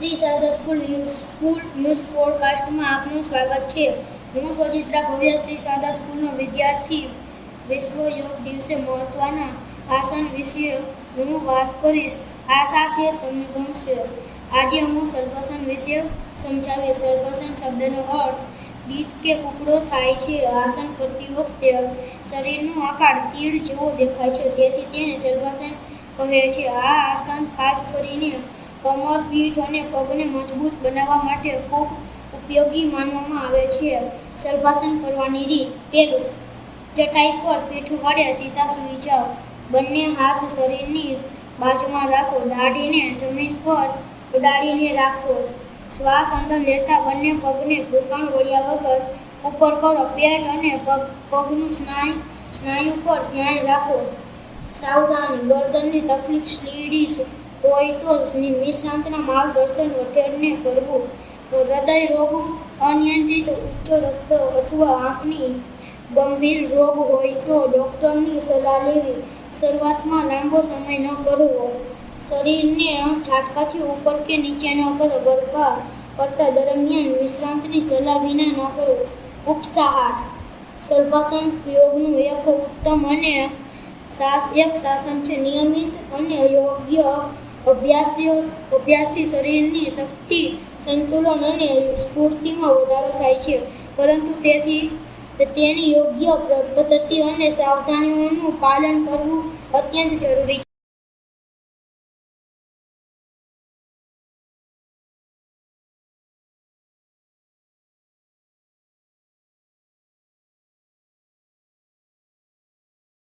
Shri Sharda school news પોડકાસ્ટમાં આપનું સ્વાગત છે. હું સોજિત્રા ભવ્ય શ્રી શારદા સ્કૂલનો વિદ્યાર્થી. વિશ્વ યોગ દિવસે મહત્વના આસન વિશે હું વાત કરીશ. આશા છે તમને ગમશે. આજે હું સર્પાસન વિશે સમજાવીશ. સર્પાસન શબ્દનો અર્થ ગીત કે કૂકડો થાય છે. આસન કરતી વખતે શરીરનો આકાર તીર જેવો દેખાય છે, તેથી તેને સર્પાસન કહે છે. આ આસન ખાસ કરીને કમર, પીઠ અને પગને મજબૂત બનાવવા માટે ખૂબ ઉપયોગી માનવામાં આવે છે. સર્પાસન કરવાની રીત: પહેલું, ચટાઈ પર પીઠ વડે સીધા સૂઈ જાઓ. બંને હાથ શરીરની બાજુમાં રાખો. દાઢીને જમીન પર ઉડાડીને રાખો. શ્વાસ અંદર લેતા બંને પગને ઘૂંટણ વળ્યા વગર ઉપર કરો. પેટ અને પગનું સ્નાયુ પર ધ્યાન રાખો. સાવધાની: ગરદનની તકલીફ, સ્લીડીસ હોય તો નિષ્ણાતના માર્ગદર્શન હેઠળ કરવું. હૃદય રોગ, અનિયંત્રિત ઉચ્ચ રક્ત અથવા આંખની ગંભીર રોગ હોય તો ડૉક્ટરની સલાહ લેવી. શરૂઆતમાં લાંબો સમય ન કરવો. શરીરને ઝાટકાથી ઉપર કે નીચે ન કરો. ગરબા કરતા દરમિયાન વિશ્રાંતિની સલાહ વિના ન કરો. ઉપસાહાર: સર્પાસન યોગનું એક ઉત્તમ અને એક શાસન છે. નિયમિત અને યોગ્ય અભ્યાસથી શરીરની શક્તિ, સંતુલન અને સ્ફૂર્તિમાં વધારો થાય છે, પરંતુ તેની યોગ્ય પદ્ધતિ અને સાવધાનીઓનું પાલન કરવું અત્યંત જરૂરી છે.